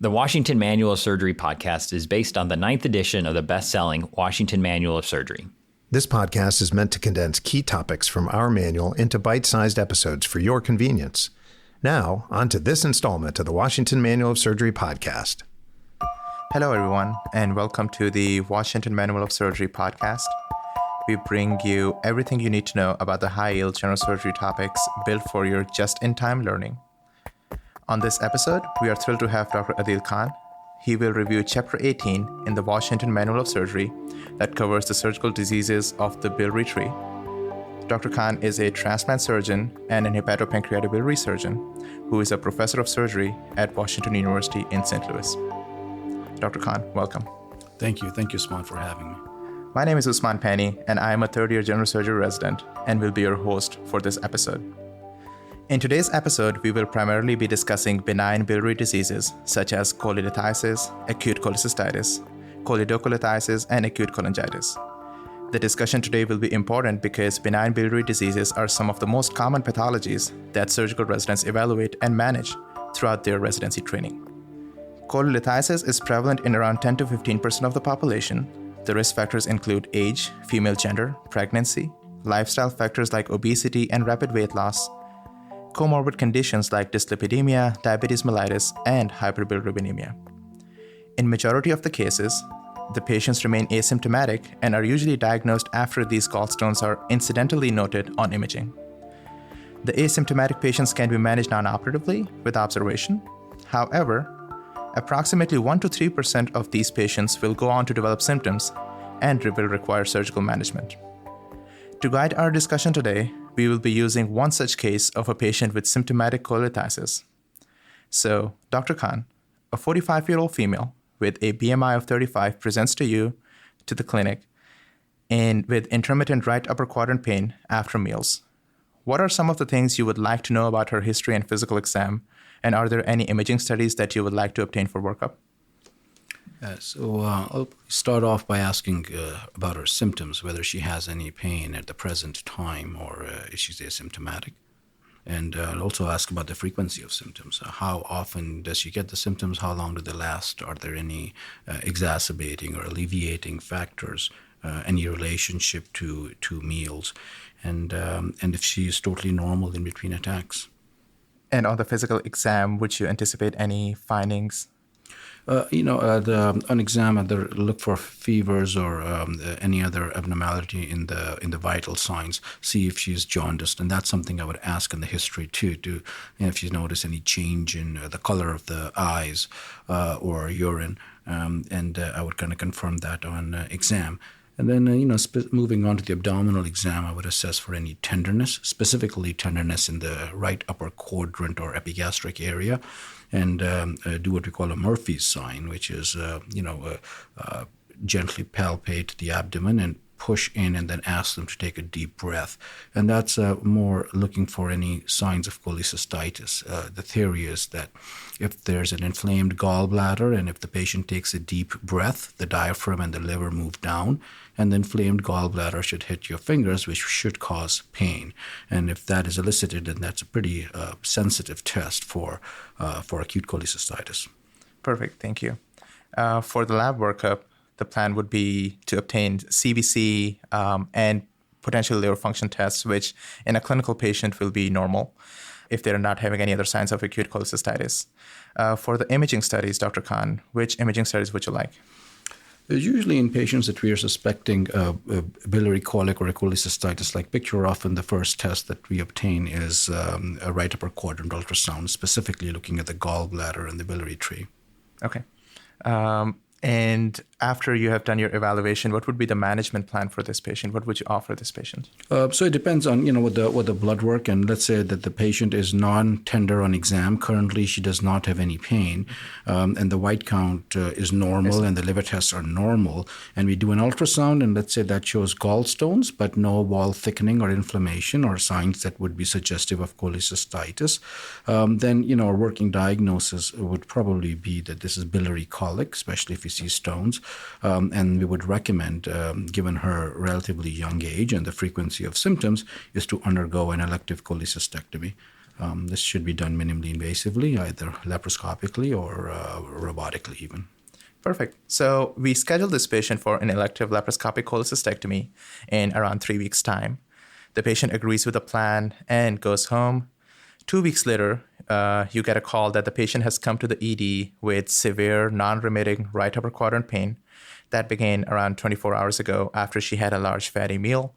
The Washington Manual of Surgery podcast is based on the 9th edition of the best-selling Washington Manual of Surgery. This podcast is meant to condense key topics from our manual into bite-sized episodes for your convenience. Now, on to this installment of the Washington Manual of Surgery podcast. Hello, everyone, and welcome to the Washington Manual of Surgery podcast. We bring you everything you need to know about the high-yield general surgery topics built for your just-in-time learning. On this episode, we are thrilled to have Dr. Adeel Khan. He will review Chapter 18 in the Washington Manual of Surgery that covers the surgical diseases of the biliary tree. Dr. Khan is a transplant surgeon and an hepatopancreatobiliary surgeon who is a professor of surgery at Washington University in St. Louis. Dr. Khan, welcome. Thank you. Thank you, Usman, for having me. My name is Usman Panni, and I am a third-year general surgery resident and will be your host for this episode. In today's episode, we will primarily be discussing benign biliary diseases such as cholelithiasis, acute cholecystitis, cholelithiasis, and acute cholangitis. The discussion today will be important because benign biliary diseases are some of the most common pathologies that surgical residents evaluate and manage throughout their residency training. Cholelithiasis is prevalent in around 10 to 15% of the population. The risk factors include age, female gender, pregnancy, lifestyle factors like obesity and rapid weight loss, comorbid conditions like dyslipidemia, diabetes mellitus, and hyperbilirubinemia. In majority of the cases, the patients remain asymptomatic and are usually diagnosed after these gallstones are incidentally noted on imaging. The asymptomatic patients can be managed non-operatively with observation. However, approximately 1 to 3% of these patients will go on to develop symptoms and will require surgical management. To guide our discussion today, we will be using one such case of a patient with symptomatic cholelithiasis. So, Dr. Khan, a 45-year-old female with a BMI of 35 presents to the clinic, and with intermittent right upper quadrant pain after meals. What are some of the things you would like to know about her history and physical exam, and are there any imaging studies that you would like to obtain for workup? I'll start off by asking about her symptoms, whether she has any pain at the present time or if she's asymptomatic. And I'll also ask about the frequency of symptoms. How often does she get the symptoms? How long do they last? Are there any exacerbating or alleviating factors, any relationship to meals? And if she is totally normal in between attacks. And on the physical exam, would you anticipate any findings? On exam, either look for fevers or any other abnormality in the vital signs. See if she's jaundiced, and that's something I would ask in the history too. If you notice any change in the color of the eyes or urine, and I would kind of confirm that on exam. And then, moving on to the abdominal exam, I would assess for any tenderness, specifically tenderness in the right upper quadrant or epigastric area, and do what we call a Murphy's sign, which is, gently palpate the abdomen and push in and then ask them to take a deep breath. And that's more looking for any signs of cholecystitis. The theory is that if there's an inflamed gallbladder and if the patient takes a deep breath, the diaphragm and the liver move down, and the inflamed gallbladder should hit your fingers, which should cause pain. And if that is elicited, then that's a pretty sensitive test for acute cholecystitis. Perfect, thank you. For the lab workup, the plan would be to obtain CBC and potentially liver function tests, which in a clinical patient will be normal if they're not having any other signs of acute cholecystitis. For the imaging studies, Dr. Khan, which imaging studies would you like? Usually in patients that we are suspecting biliary colic or a cholecystitis-like picture, often the first test that we obtain is a right upper quadrant ultrasound, specifically looking at the gallbladder and the biliary tree. Okay. And after you have done your evaluation, what would be the management plan for this patient? What would you offer this patient? So it depends on, what the blood work, and let's say that the patient is non-tender on exam. Currently, she does not have any pain, and the white count is normal, and the liver tests are normal. And we do an ultrasound, and let's say that shows gallstones, but no wall thickening or inflammation or signs that would be suggestive of cholecystitis. Then, our working diagnosis would probably be that this is biliary colic, especially if you see stones. And we would recommend, given her relatively young age and the frequency of symptoms, is to undergo an elective cholecystectomy. This should be done minimally invasively, either laparoscopically or robotically even. Perfect. So we scheduled this patient for an elective laparoscopic cholecystectomy in around 3 weeks' time. The patient agrees with the plan and goes home. 2 weeks later, you get a call that the patient has come to the ED with severe non-remitting right upper quadrant pain that began around 24 hours ago after she had a large fatty meal.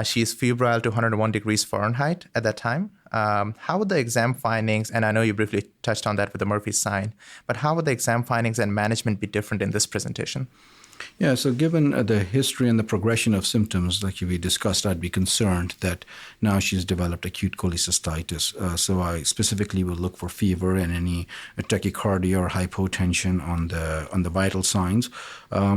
She is febrile to 101 degrees Fahrenheit at that time. How would the exam findings, and I know you briefly touched on that with the Murphy's sign, but how would the exam findings and management be different in this presentation? Yeah, so given the history and the progression of symptoms, like we discussed, I'd be concerned that now she's developed acute cholecystitis. So I specifically will look for fever and any tachycardia or hypotension on the vital signs.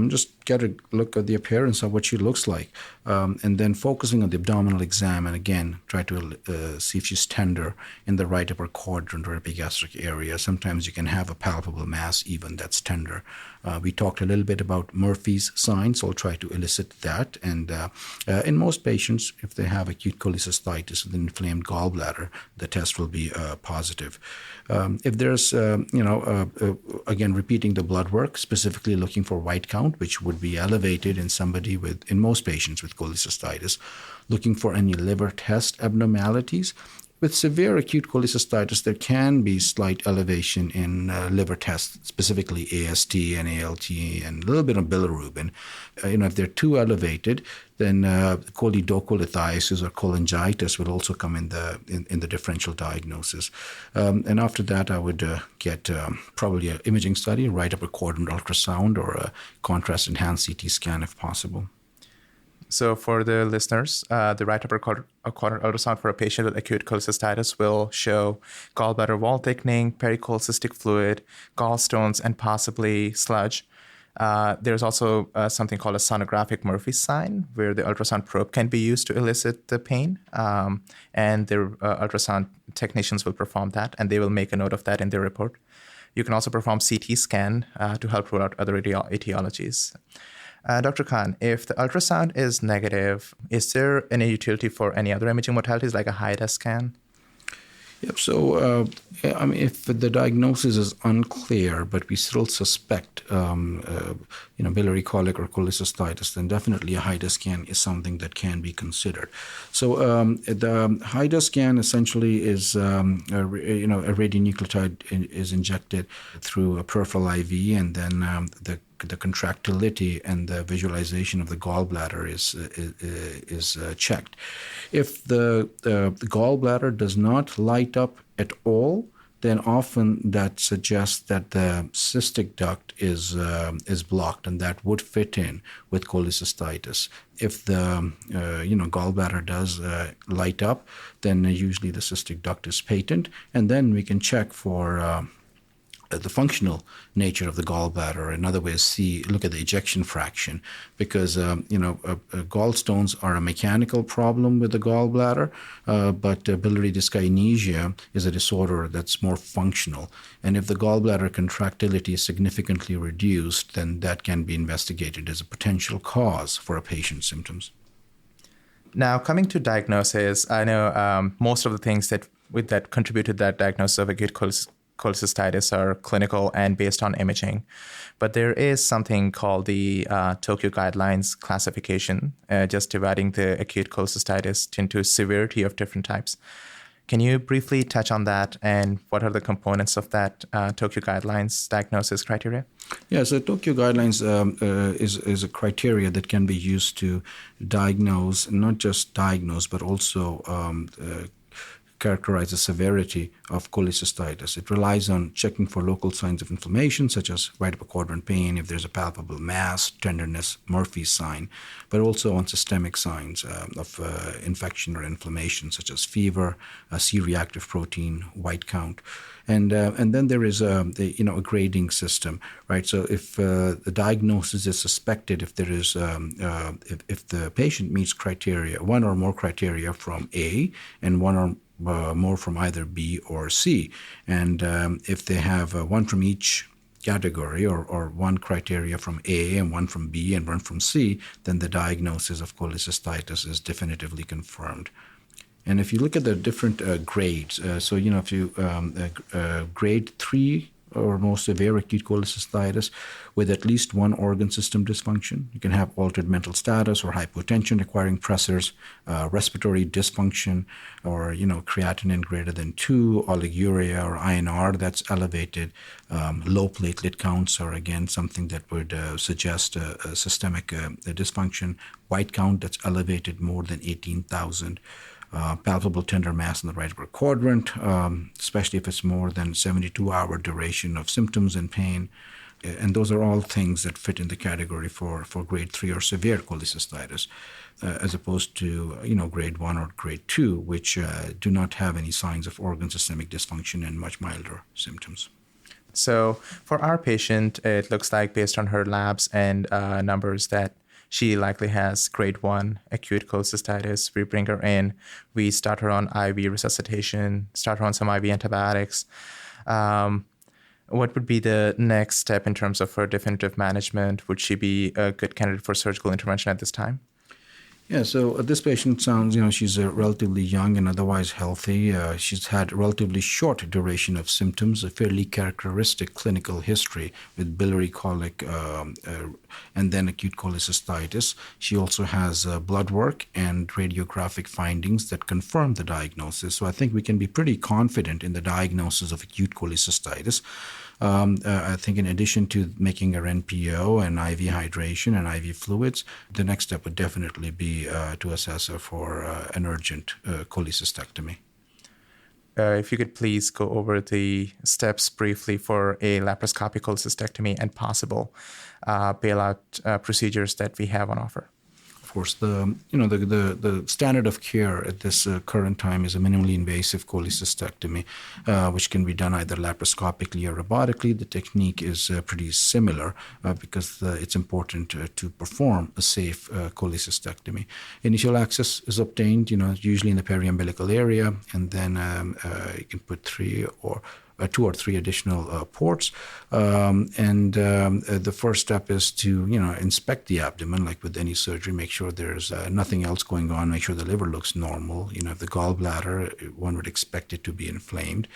Just get a look at the appearance of what she looks like, and then focusing on the abdominal exam, and again try to see if she's tender in the right upper quadrant or epigastric area. Sometimes you can have a palpable mass even that's tender. We talked a little bit about Murphy's sign, so I'll try to elicit that. And in most patients, if they have acute cholecystitis with an inflamed gallbladder, the test will be positive. If there's, again, repeating the blood work, specifically looking for white count, which would be elevated in most patients with cholecystitis, looking for any liver test abnormalities. With severe acute cholecystitis, there can be slight elevation in liver tests, specifically AST and ALT and a little bit of bilirubin. If they're too elevated, then cholelithiasis or cholangitis will also come in the differential diagnosis. And after that, I would get probably an imaging study, right upper quadrant ultrasound, or a contrast-enhanced CT scan if possible. So for the listeners, the right upper quadrant ultrasound for a patient with acute cholecystitis will show gallbladder wall thickening, pericholcystic fluid, gallstones, and possibly sludge. There's also something called a sonographic Murphy's sign, where the ultrasound probe can be used to elicit the pain, and the ultrasound technicians will perform that, and they will make a note of that in their report. You can also perform CT scan to help rule out other etiologies. Dr. Khan, if the ultrasound is negative, is there any utility for any other imaging modalities like a high-def scan? Yep. So, if the diagnosis is unclear, but we still suspect, biliary colic or cholecystitis, then definitely a high-def scan is something that can be considered. So, the high-def scan essentially is, a radionuclide is injected through a peripheral IV, and then the contractility and the visualization of the gallbladder is checked. If the gallbladder does not light up at all, then often that suggests that the cystic duct is blocked, and that would fit in with cholecystitis. If the gallbladder does light up, then usually the cystic duct is patent, and then we can check for the functional nature of the gallbladder. In other words, look at the ejection fraction, because gallstones are a mechanical problem with the gallbladder, but biliary dyskinesia is a disorder that's more functional. And if the gallbladder contractility is significantly reduced, then that can be investigated as a potential cause for a patient's symptoms. Now, coming to diagnosis, I know most of the things that contribute to that diagnosis of acute cholecystitis are clinical and based on imaging. But there is something called the Tokyo Guidelines classification, just dividing the acute cholecystitis into severity of different types. Can you briefly touch on that, and what are the components of that Tokyo Guidelines diagnosis criteria? Yeah, so Tokyo Guidelines is a criteria that can be used to diagnose, not just diagnose, but also characterize the severity of cholecystitis. It relies on checking for local signs of inflammation, such as right upper quadrant pain, if there's a palpable mass, tenderness, Murphy's sign, but also on systemic signs of infection or inflammation, such as fever, C-reactive protein, white count. And then there is a grading system, right? So if the diagnosis is suspected, if there is if the patient meets criteria, one or more criteria from A and one or more from either B or C, and if they have one from each category, or one criteria from A and one from B and one from C, then the diagnosis of cholecystitis is definitively confirmed. And if you look at the different grades, so if you grade 3 or more severe acute cholecystitis with at least one organ system dysfunction, you can have altered mental status or hypotension requiring pressors, respiratory dysfunction, or creatinine greater than 2, oliguria or INR that's elevated. Low platelet counts are again something that would suggest a systemic dysfunction. White count that's elevated more than 18,000. Palpable tender mass in the right upper quadrant, especially if it's more than 72-hour duration of symptoms and pain. And those are all things that fit in the category for grade 3 or severe cholecystitis, as opposed to grade 1 or grade 2, which do not have any signs of organ systemic dysfunction and much milder symptoms. So for our patient, it looks like based on her labs and numbers that she likely has grade 1 acute cholecystitis. We bring her in. We start her on IV resuscitation, start her on some IV antibiotics. What would be the next step in terms of her definitive management? Would she be a good candidate for surgical intervention at this time? Yeah, so this patient sounds, she's relatively young and otherwise healthy. She's had a relatively short duration of symptoms, a fairly characteristic clinical history with biliary colic and then acute cholecystitis. She also has blood work and radiographic findings that confirm the diagnosis. So I think we can be pretty confident in the diagnosis of acute cholecystitis. I think in addition to making her NPO and IV hydration and IV fluids, the next step would definitely be to assess her for an urgent cholecystectomy. If you could please go over the steps briefly for a laparoscopic cholecystectomy and possible bailout procedures that we have on offer. Of course, the standard of care at this current time is a minimally invasive cholecystectomy, which can be done either laparoscopically or robotically. The technique is pretty similar because it's important to perform a safe cholecystectomy. Initial access is obtained, usually in the periumbilical area, and then you can put 2 or 3 additional ports. The first step is to, inspect the abdomen, like with any surgery, make sure there's nothing else going on, make sure the liver looks normal. If the gallbladder, one would expect it to be inflamed.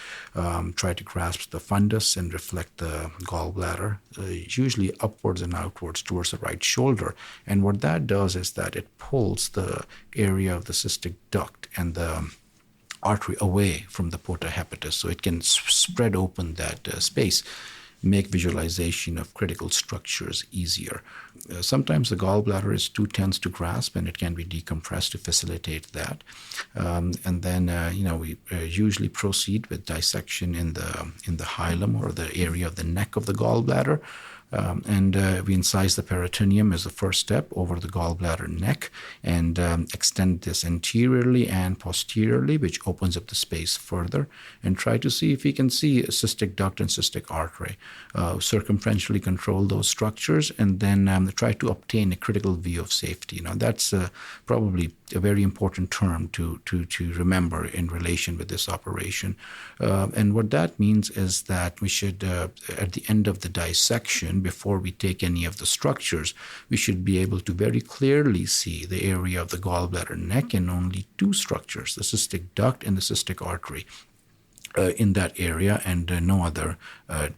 Try to grasp the fundus and reflect the gallbladder, usually upwards and outwards towards the right shoulder. And what that does is that it pulls the area of the cystic duct and the artery away from the porta hepatis, so it can spread open that space, make visualization of critical structures easier. Sometimes the gallbladder is too tense to grasp, and it can be decompressed to facilitate that. And then we usually proceed with dissection in the hilum or the area of the neck of the gallbladder. We incise the peritoneum as the first step over the gallbladder neck and extend this anteriorly and posteriorly, which opens up the space further, and try to see if we can see a cystic duct and cystic artery. Circumferentially control those structures and then try to obtain a critical view of safety. That's probably a very important term to remember in relation with this operation. And what that means is that we should, at the end of the dissection, before we take any of the structures, we should be able to very clearly see the area of the gallbladder neck and only 2 structures, the cystic duct and the cystic artery, in that area, and no other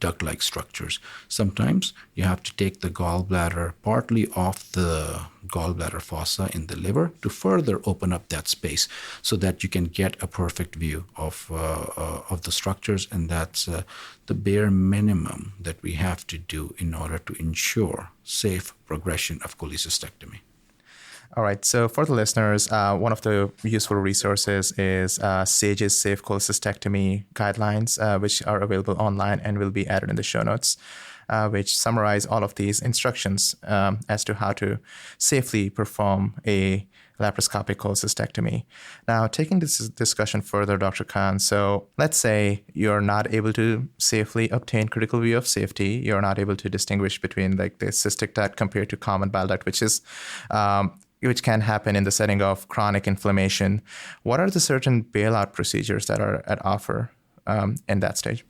duct-like structures. Sometimes you have to take the gallbladder partly off the gallbladder fossa in the liver to further open up that space so that you can get a perfect view of the structures, and that's the bare minimum that we have to do in order to ensure safe progression of cholecystectomy. All right. So for the listeners, one of the useful resources is SAGE's Safe Cholecystectomy Guidelines, which are available online and will be added in the show notes, which summarize all of these instructions as to how to safely perform a laparoscopic cholecystectomy. Now, taking this discussion further, Dr. Khan, so let's say you're not able to safely obtain critical view of safety. You're not able to distinguish between like the cystic duct compared to common bile duct, which can happen in the setting of chronic inflammation. What are the certain bailout procedures that are at offer in that stage?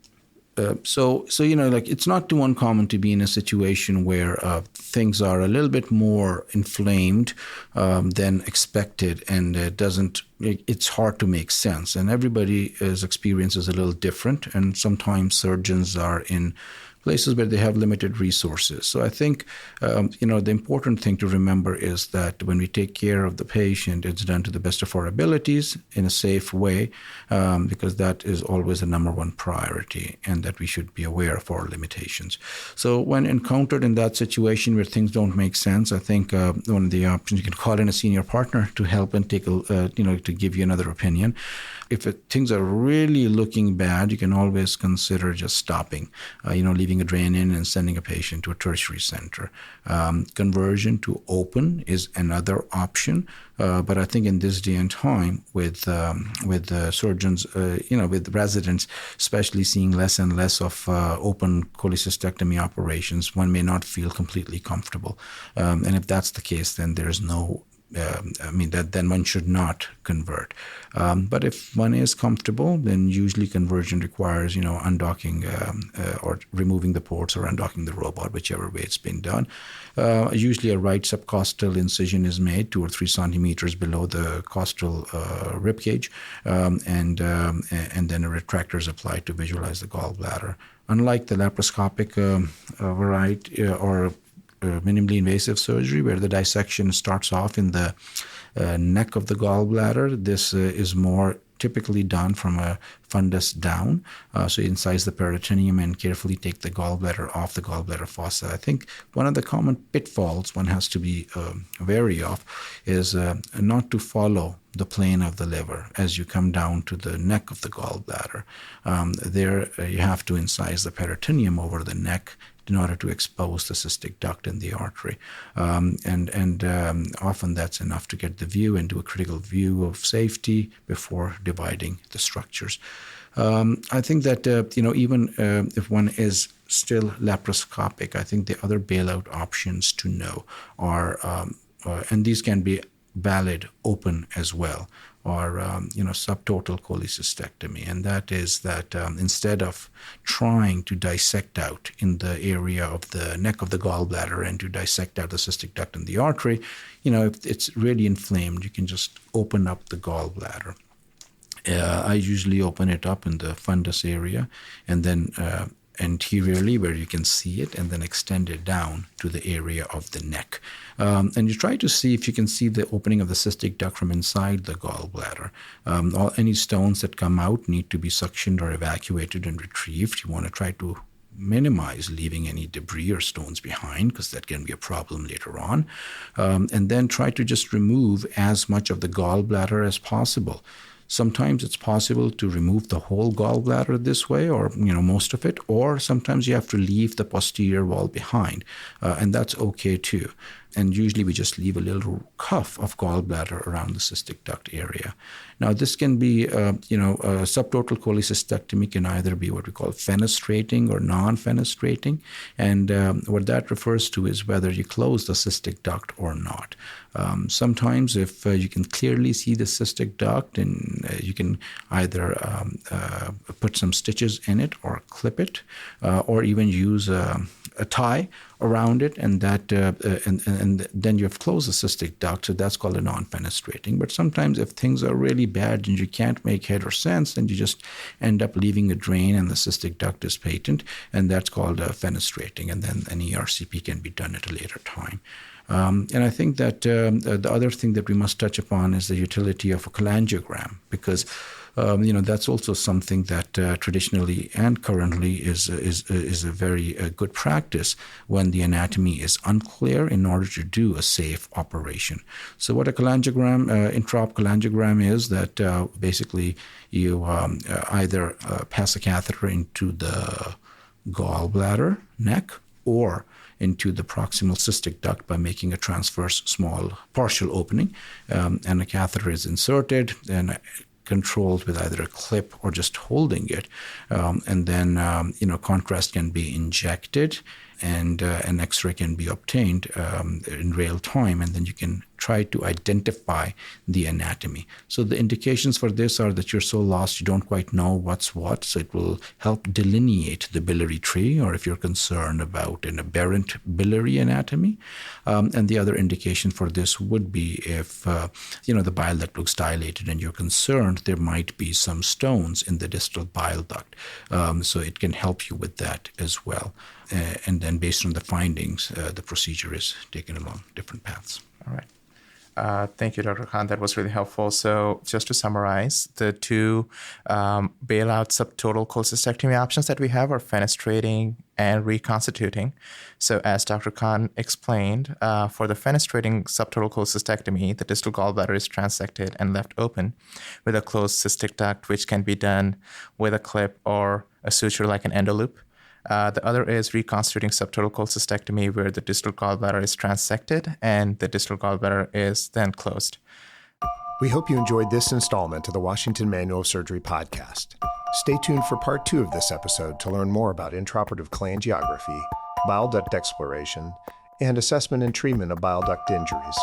So it's not too uncommon to be in a situation where things are a little bit more inflamed than expected, and it's hard to make sense. And everybody's experience is a little different, and sometimes surgeons are in places where they have limited resources. So I think, the important thing to remember is that when we take care of the patient, it's done to the best of our abilities in a safe way, because that is always the number one priority, and that we should be aware of our limitations. So when encountered in that situation where things don't make sense, I think one of the options, you can call in a senior partner to help and take to give you another opinion. If things are really looking bad, you can always consider just stopping, leaving a drain in and sending a patient to a tertiary center. Conversion to open is another option, but I think in this day and time, with surgeons, with residents, especially seeing less and less of open cholecystectomy operations, one may not feel completely comfortable. And if that's the case, then there's no then one should not convert. But if one is comfortable, then usually conversion requires, undocking or removing the ports or undocking the robot, whichever way it's been done. Usually a right subcostal incision is made 2 or 3 centimeters below the costal rib cage, and then a retractor is applied to visualize the gallbladder. Unlike the laparoscopic variety or minimally invasive surgery, where the dissection starts off in the neck of the gallbladder, this is more typically done from a fundus down. So you incise the peritoneum and carefully take the gallbladder off the gallbladder fossa. I think one of the common pitfalls one has to be wary of is not to follow the plane of the liver as you come down to the neck of the gallbladder. There you have to incise the peritoneum over the neck in order to expose the cystic duct in the artery. And often that's enough to get the view and do a critical view of safety before dividing the structures. I think that, even if one is still laparoscopic, I think the other bailout options to know are, and these can be valid open as well, or subtotal cholecystectomy. And that is that instead of trying to dissect out in the area of the neck of the gallbladder and to dissect out the cystic duct in the artery, if it's really inflamed, you can just open up the gallbladder. I usually open it up in the fundus area, and then anteriorly where you can see it, and then extend it down to the area of the neck. And you try to see if you can see the opening of the cystic duct from inside the gallbladder. Any stones that come out need to be suctioned or evacuated and retrieved. You want to try to minimize leaving any debris or stones behind, because that can be a problem later on. And then try to just remove as much of the gallbladder as possible. Sometimes it's possible to remove the whole gallbladder this way, or most of it, or sometimes you have to leave the posterior wall behind, and that's okay too. And usually we just leave a little cuff of gallbladder around the cystic duct area. Now this can be, subtotal cholecystectomy can either be what we call fenestrating or non-fenestrating, and what that refers to is whether you close the cystic duct or not. Sometimes if you can clearly see the cystic duct, and you can either put some stitches in it or clip it, or even use a tie around it, and that and then you have closed the cystic duct, so that's called a non-fenestrating. But sometimes if things are really bad and you can't make head or sense, then you just end up leaving a drain and the cystic duct is patent, and that's called fenestrating, and then an ERCP can be done at a later time. And I think that the other thing that we must touch upon is the utility of a cholangiogram, because that's also something that traditionally and currently is a very good practice when the anatomy is unclear in order to do a safe operation. So what a cholangiogram, intra-op cholangiogram is, that basically you either pass a catheter into the gallbladder neck or into the proximal cystic duct by making a transverse small partial opening, and a catheter is inserted and controlled with either a clip or just holding it, and then contrast can be injected, and an X-ray can be obtained in real time, and then you can try to identify the anatomy. So the indications for this are that you're so lost you don't quite know what's what, so it will help delineate the biliary tree, or if you're concerned about an aberrant biliary anatomy. And the other indication for this would be if the bile duct looks dilated and you're concerned there might be some stones in the distal bile duct. So it can help you with that as well. And then based on the findings, the procedure is taken along different paths. All right. Thank you, Dr. Khan. That was really helpful. So just to summarize, the two bailout subtotal cholecystectomy options that we have are fenestrating and reconstituting. So as Dr. Khan explained, for the fenestrating subtotal cholecystectomy, the distal gallbladder is transected and left open with a closed cystic duct, which can be done with a clip or a suture like an endoloop. The other is reconstituting subtotal cholecystectomy, where the distal gallbladder is transected and the distal gallbladder is then closed. We hope you enjoyed this installment of the Washington Manual of Surgery podcast. Stay tuned for part 2 of this episode to learn more about intraoperative cholangiography, bile duct exploration, and assessment and treatment of bile duct injuries.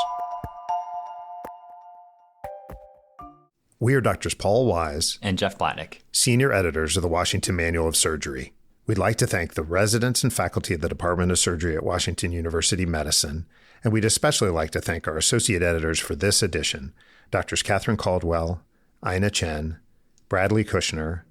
We are Drs. Paul Wise and Jeff Blatnick, senior editors of the Washington Manual of Surgery. We'd like to thank the residents and faculty of the Department of Surgery at Washington University Medicine, and we'd especially like to thank our associate editors for this edition, Drs. Catherine Caldwell, Ina Chen, Bradley Kushner,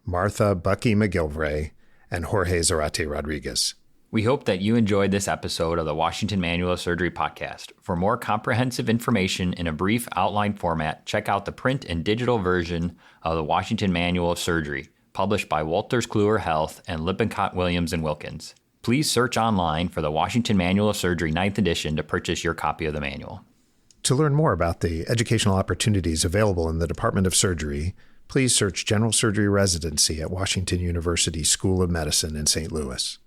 Martha Bucky McGilvray, and Jorge Zarate Rodriguez. We hope that you enjoyed this episode of the Washington Manual of Surgery podcast. For more comprehensive information in a brief outline format, check out the print and digital version of the Washington Manual of Surgery, published by Wolters Kluwer Health and Lippincott Williams & Wilkins. Please search online for the Washington Manual of Surgery 9th edition to purchase your copy of the manual. To learn more about the educational opportunities available in the Department of Surgery, please search General Surgery Residency at Washington University School of Medicine in St. Louis.